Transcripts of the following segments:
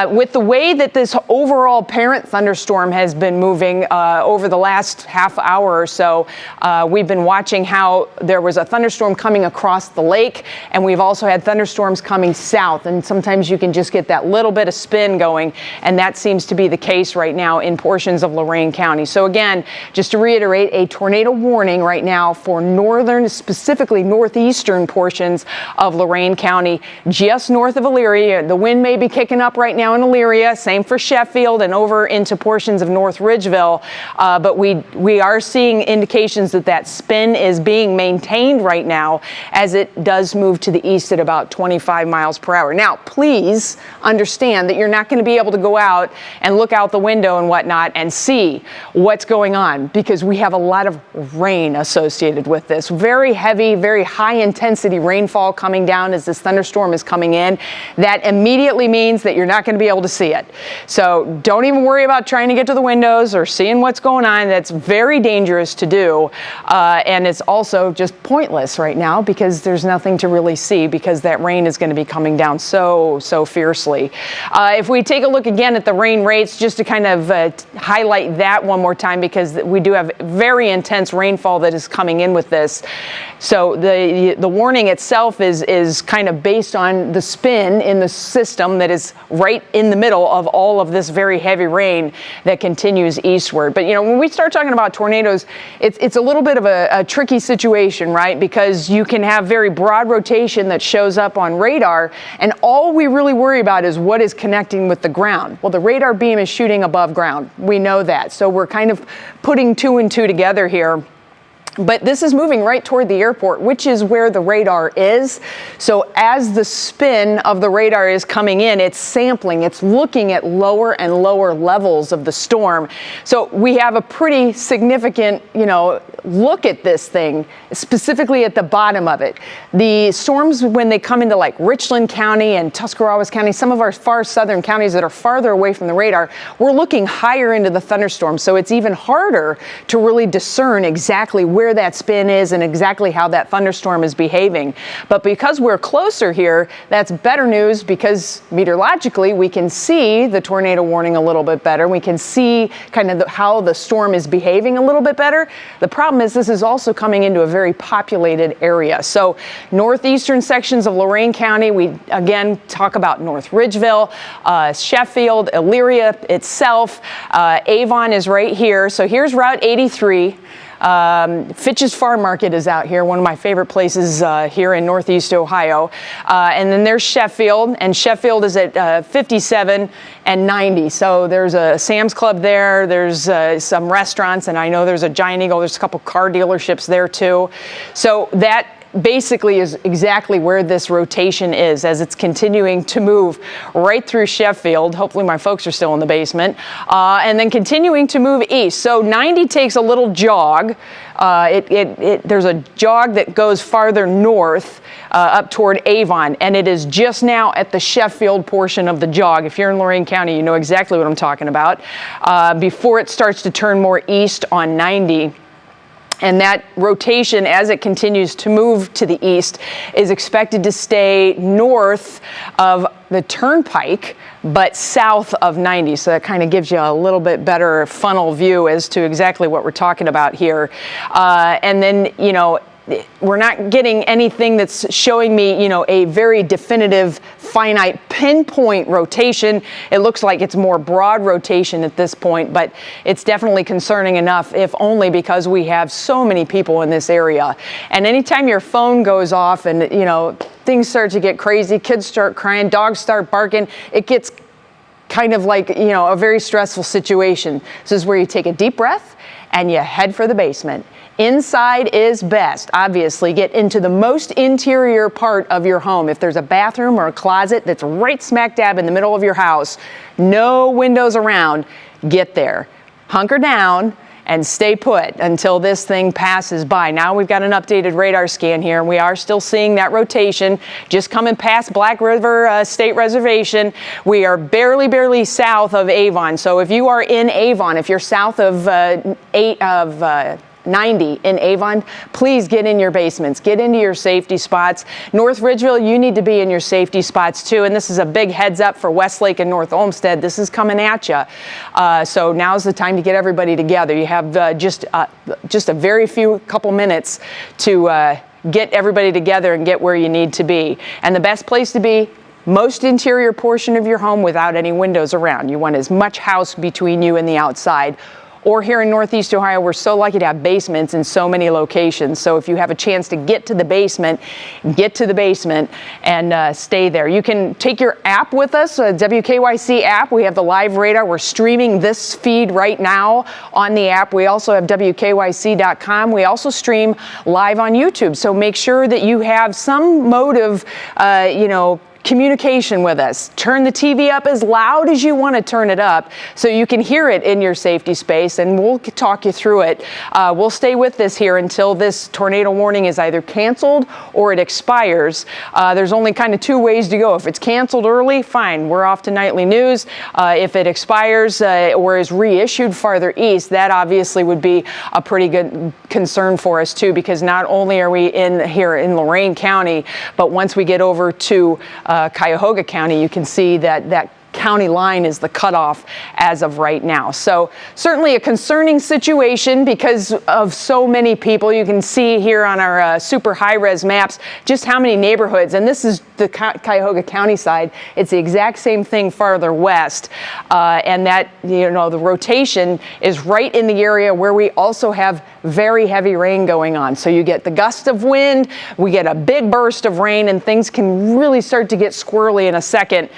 With the way that this overall parent thunderstorm has been moving over the last half hour or so, we've been watching how there was a thunderstorm coming across the lake, and we've also had thunderstorms coming south, and sometimes you can just get that little bit of spin going, and that seems to be the case right now in portions of Lorain County. So again, just to reiterate, a tornado warning right now for northern, specifically northeastern portions of Lorain County, just north of Elyria. The wind may be kicking up right now in Elyria, same for Sheffield and over into portions of North Ridgeville, but we are seeing indications that that spin is being maintained right now as it does move to the east at about 25 miles per hour. Now, please understand that you're not going to be able to go out and look out the window and whatnot and see what's going on, because we have a lot of rain associated with this. Very heavy, very high intensity rainfall coming down as this thunderstorm is coming in. That immediately means that you're not going to be able to see it. So don't even worry about trying to get to the windows or seeing what's going on. That's very dangerous to do. And it's also just pointless right now because there's nothing to really see, because that rain is going to be coming down so fiercely. If we take a look again at the rain rates, just to kind of highlight that one more time, because we do have very intense rainfall that is coming in with this. So the warning itself is kind of based on the spin in the system that is right in the middle of all of this very heavy rain that continues eastward. But you know, when we start talking about tornadoes, it's a little bit of a tricky situation, right? Because you can have very broad rotation that shows up on radar, and all we really worry about is what is connecting with the ground. Well, the radar beam is shooting above ground. We know that. So we're kind of putting two and two together here. But this is moving right toward the airport, which is where the radar is. So as the spin of the radar is coming in, it's sampling, it's looking at lower and lower levels of the storm. So we have a pretty significant, look at this thing, specifically at the bottom of it. The storms, when they come into like Richland County and Tuscarawas County, some of our far southern counties that are farther away from the radar, we're looking higher into the thunderstorm. So it's even harder to really discern exactly where that spin is and exactly how that thunderstorm is behaving. But because we're closer here, that's better news, because meteorologically we can see the tornado warning a little bit better. We can see kind of how the storm is behaving a little bit better. The problem is this is also coming into a very populated area. So northeastern sections of Lorain County, we again talk about North Ridgeville, Sheffield, Elyria itself. Avon is right here. So here's Route 83. Fitch's Farm Market is out here, one of my favorite places here in Northeast Ohio. And then there's Sheffield, and Sheffield is at 57 and 90. So there's a Sam's Club there, there's some restaurants, and I know there's a Giant Eagle, there's a couple car dealerships there too. So that basically is exactly where this rotation is as it's continuing to move right through Sheffield. Hopefully my folks are still in the basement. And then continuing to move east. So 90 takes a little jog. There's a jog that goes farther north up toward Avon, and it is just now at the Sheffield portion of the jog. If you're in Lorain County, you know exactly what I'm talking about. Before it starts to turn more east on 90. And that rotation, as it continues to move to the east, is expected to stay north of the turnpike, but south of 90. So that kind of gives you a little bit better funnel view as to exactly what we're talking about here. And then, we're not getting anything that's showing me, a very definitive, finite pinpoint rotation. It looks like it's more broad rotation at this point, but it's definitely concerning enough, if only because we have so many people in this area. And anytime your phone goes off and, things start to get crazy, kids start crying, dogs start barking, it gets kind of like, a very stressful situation. This is where you take a deep breath and you head for the basement. Inside is best. Obviously, get into the most interior part of your home. If there's a bathroom or a closet that's right smack dab in the middle of your house, no windows around, get there. Hunker down and stay put until this thing passes by. Now we've got an updated radar scan here, and we are still seeing that rotation just coming past Black River State Reservation. We are barely south of Avon. So if you are in Avon, if you're south of 90 in Avon. Please get in your basements, get into your safety spots. North Ridgeville, you need to be in your safety spots too. And this is a big heads up for Westlake and North Olmsted. This is coming at you. So now's the time to get everybody together. You have just a very few couple minutes to get everybody together and get where you need to be. And the best place to be, most interior portion of your home without any windows around. You want as much house between you and the outside. Or here in Northeast Ohio, we're so lucky to have basements in so many locations. So if you have a chance to get to the basement and stay there. You can take your app with us, a WKYC app. We have the live radar. We're streaming this feed right now on the app. We also have WKYC.com. We also stream live on YouTube. So make sure that you have some mode of, communication with us. Turn the TV up as loud as you want to turn it up so you can hear it in your safety space, and we'll talk you through it. We'll stay with this here until this tornado warning is either canceled or it expires. There's only kind of two ways to go. If it's canceled early, fine, we're off to nightly news. If it expires or is reissued farther east, that obviously would be a pretty good concern for us too, because not only are we here in Lorain County, but once we get over to Cuyahoga County, you can see that county line is the cutoff as of right now. So certainly a concerning situation because of so many people. You can see here on our super high-res maps just how many neighborhoods, and this is the Cuyahoga County side. It's the exact same thing farther west, and that, the rotation is right in the area where we also have very heavy rain going on. So you get the gust of wind, we get a big burst of rain, and things can really start to get squirrely in a second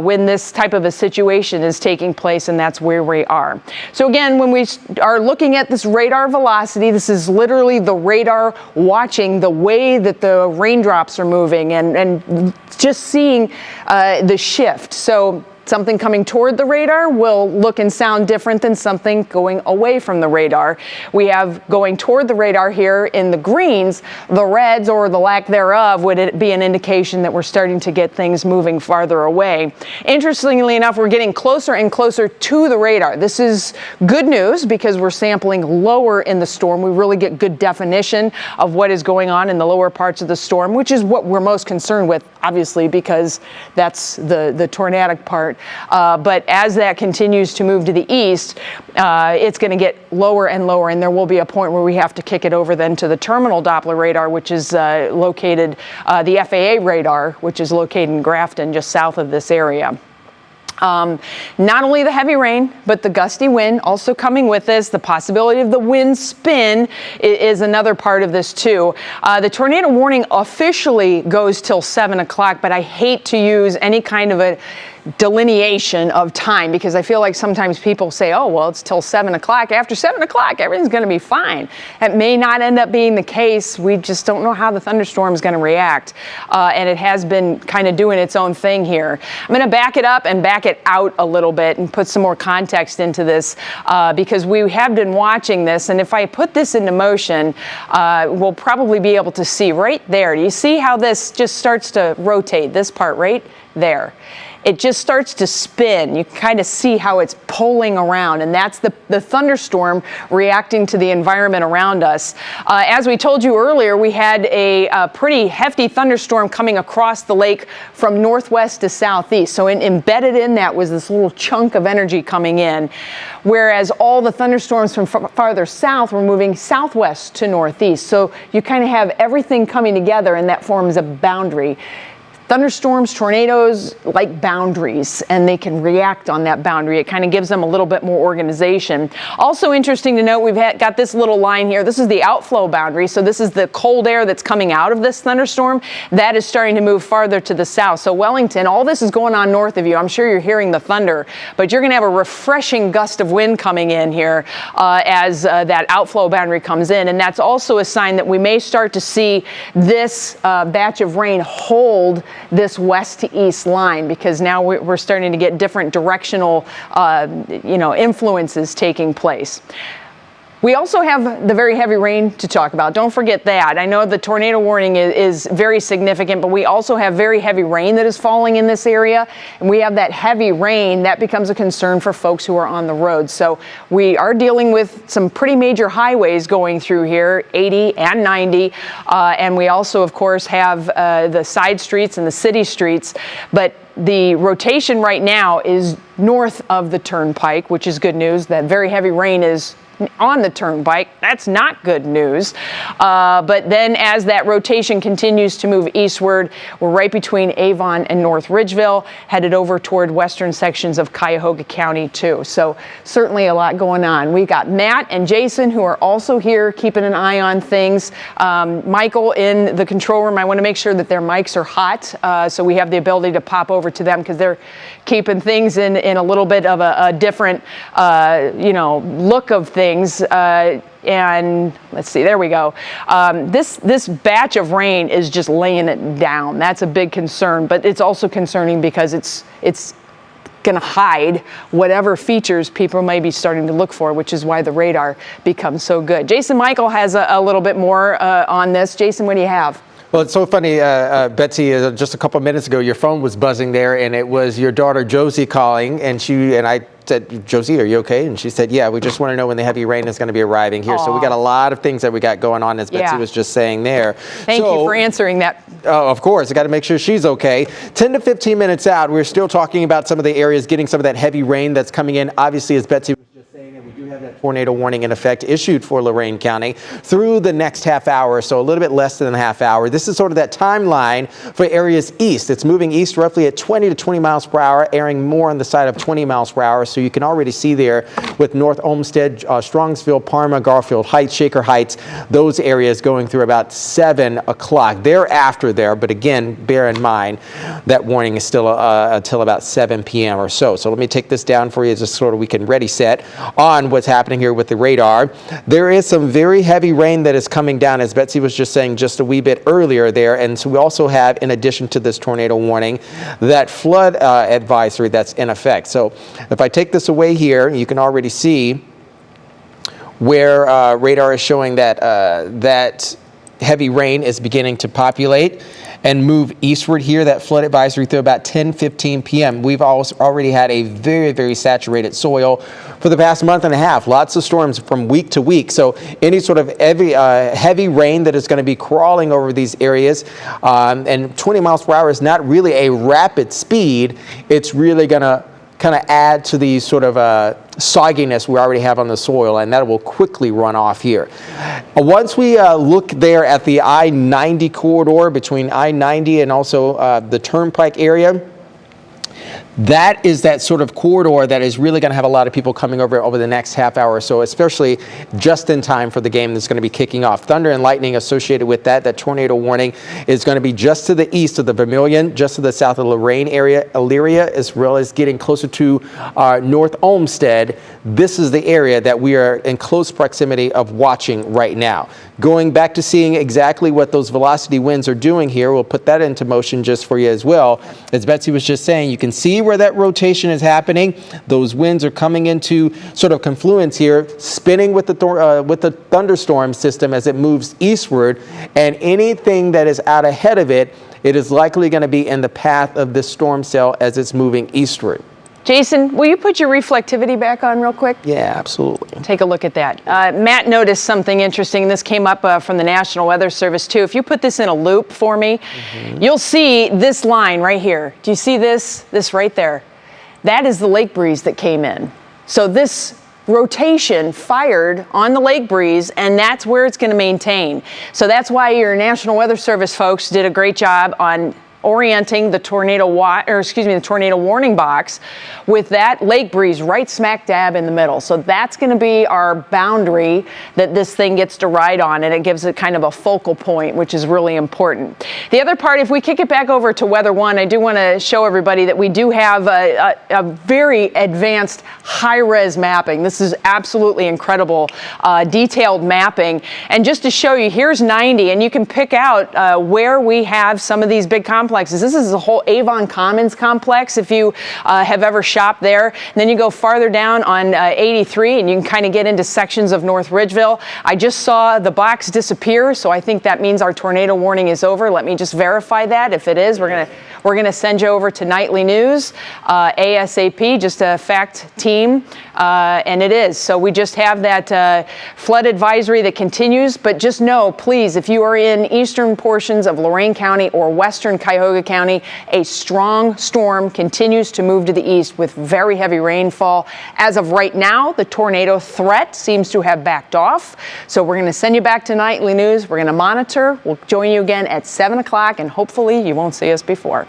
when this type of a situation is taking place, and that's where we are. So again, when we are looking at this radar velocity, this is literally the radar watching the way that the raindrops are moving and just seeing the shift. So something coming toward the radar will look and sound different than something going away from the radar. We have going toward the radar here in the greens. The reds, or the lack thereof, would be an indication that we're starting to get things moving farther away. Interestingly enough, we're getting closer and closer to the radar. This is good news because we're sampling lower in the storm. We really get good definition of what is going on in the lower parts of the storm, which is what we're most concerned with, obviously, because that's the tornadic part. But as that continues to move to the east, it's going to get lower and lower, and there will be a point where we have to kick it over then to the terminal Doppler radar, which is located, the FAA radar, which is located in Grafton, just south of this area. Not only the heavy rain, but the gusty wind also coming with this. The possibility of the wind spin is another part of this too. The tornado warning officially goes till 7 o'clock, but I hate to use any kind of a delineation of time because I feel like sometimes people say, oh, well, it's till 7 o'clock. After 7 o'clock, everything's going to be fine. It may not end up being the case. We just don't know how the thunderstorm is going to react. And it has been kind of doing its own thing here. I'm going to back it up and back it out a little bit and put some more context into this because we have been watching this. And if I put this into motion, we'll probably be able to see right there. Do you see how this just starts to rotate, this part right there? It just starts to spin. You kind of see how it's pulling around, and that's the thunderstorm reacting to the environment around us. As we told you earlier, we had a pretty hefty thunderstorm coming across the lake from northwest to southeast. So embedded in that was this little chunk of energy coming in, whereas all the thunderstorms from farther south were moving southwest to northeast. So you kind of have everything coming together, and that forms a boundary. Thunderstorms, tornadoes like boundaries, and they can react on that boundary. It kind of gives them a little bit more organization. Also interesting to note, we've got this little line here. This is the outflow boundary. So this is the cold air that's coming out of this thunderstorm. That is starting to move farther to the south. So Wellington, all this is going on north of you. I'm sure you're hearing the thunder, but you're going to have a refreshing gust of wind coming in here as that outflow boundary comes in. And that's also a sign that we may start to see this batch of rain hold this west to east line, because now we're starting to get different directional influences taking place. We also have the very heavy rain to talk about. Don't forget that. I know the tornado warning is very significant, but we also have very heavy rain that is falling in this area. And we have that heavy rain that becomes a concern for folks who are on the road. So we are dealing with some pretty major highways going through here, 80 and 90. And we also, of course, have the side streets and the city streets. But the rotation right now is north of the turnpike, which is good news. That very heavy rain is on the turnpike. That's not good news. But then as that rotation continues to move eastward, we're right between Avon and North Ridgeville, headed over toward western sections of Cuyahoga County too. So certainly a lot going on. We got Matt and Jason who are also here keeping an eye on things. Michael in the control room, I want to make sure that their mics are hot, so we have the ability to pop over to them because they're keeping things in a little bit of a different look of things. And let's see, there we go. This batch of rain is just laying it down. That's a big concern, but it's also concerning because it's going to hide whatever features people may be starting to look for, which is why the radar becomes so good. Jason Michael has a little bit more on this. Jason, what do you have? Well, it's so funny, Betsy, just a couple of minutes ago, your phone was buzzing there, and it was your daughter Josie calling, and I said, Josie, are you okay? And she said, yeah, we just want to know when the heavy rain is going to be arriving here. Aww. So we got a lot of things that we got going on, as Betsy was just saying there. Thank you for answering that. Of course, I got to make sure she's okay. 10 to 15 minutes out, we're still talking about some of the areas getting some of that heavy rain that's coming in. Obviously, as Betsy was just saying, and we do have that tornado warning in effect issued for Lorain County through the next half hour, so a little bit less than a half hour. This is sort of that timeline for areas east. It's moving east roughly at 20 to 20 miles per hour, airing more on the side of 20 miles per hour. So you can already see there with North Olmsted, Strongsville, Parma, Garfield Heights, Shaker Heights, those areas going through about 7 o'clock. Thereafter there, but again, bear in mind that warning is still until about 7 p.m. or so. So let me take this down for you just sort of we can ready set on what's happening here with the radar. There is some very heavy rain that is coming down, as Betsy was just saying just a wee bit earlier there. And so we also have, in addition to this tornado warning, that flood advisory that's in effect. So if I take this away here, you can already see where radar is showing that that heavy rain is beginning to populate and move eastward here. That flood advisory through about 10:15 p.m. We've already had a very, very saturated soil for the past month and a half. Lots of storms from week to week. So any sort of heavy rain that is going to be crawling over these areas, and 20 miles per hour is not really a rapid speed. It's really going to kind of add to the sort of sogginess we already have on the soil, and that will quickly run off here. Once we look there at the I-90 corridor between I-90 and also the Turnpike area, that is that sort of corridor that is really going to have a lot of people coming over the next half hour or so, especially just in time for the game that's going to be kicking off. Thunder and lightning associated with that tornado warning is going to be just to the east of the Vermilion, just to the south of the Lorain area, Elyria, as well as getting closer to North Olmsted. This is the area that we are in close proximity of watching right now. Going back to seeing exactly what those velocity winds are doing here, we'll put that into motion just for you as well. As Betsy was just saying, you can see where that rotation is happening. Those winds are coming into sort of confluence here, spinning with the thunderstorm system as it moves eastward, and anything that is out ahead of it, it is likely going to be in the path of this storm cell as it's moving eastward. Jason, will you put your reflectivity back on real quick? Yeah, absolutely. Take a look at that. Matt noticed something interesting. This came up from the National Weather Service too. If you put this in a loop for me, you'll see this line right here. Do you see this? This right there. That is the lake breeze that came in. So this rotation fired on the lake breeze, and that's where it's going to maintain. So that's why your National Weather Service folks did a great job on orienting the tornado warning box with that lake breeze right smack dab in the middle. So that's going to be our boundary that this thing gets to ride on, and it gives it kind of a focal point, which is really important. The other part, if we kick it back over to Weather One, I do want to show everybody that we do have a very advanced high-res mapping. This is absolutely incredible, detailed mapping. And just to show you, here's 90, and you can pick out where we have some of these big complexes complexes. This is the whole Avon Commons complex, if you have ever shopped there. And then you go farther down on 83, and you can kind of get into sections of North Ridgeville. I just saw the box disappear, so I think that means our tornado warning is over. Let me just verify that. If it is, we're gonna send you over to Nightly News ASAP, just a fact team, and it is. So we just have that flood advisory that continues, but just know, please, if you are in eastern portions of Lorain County or western Cuyahoga County, a strong storm continues to move to the east with very heavy rainfall. As of right now, the tornado threat seems to have backed off. So we're going to send you back to Nightly News. We're going to monitor. We'll join you again at 7 o'clock, and hopefully you won't see us before.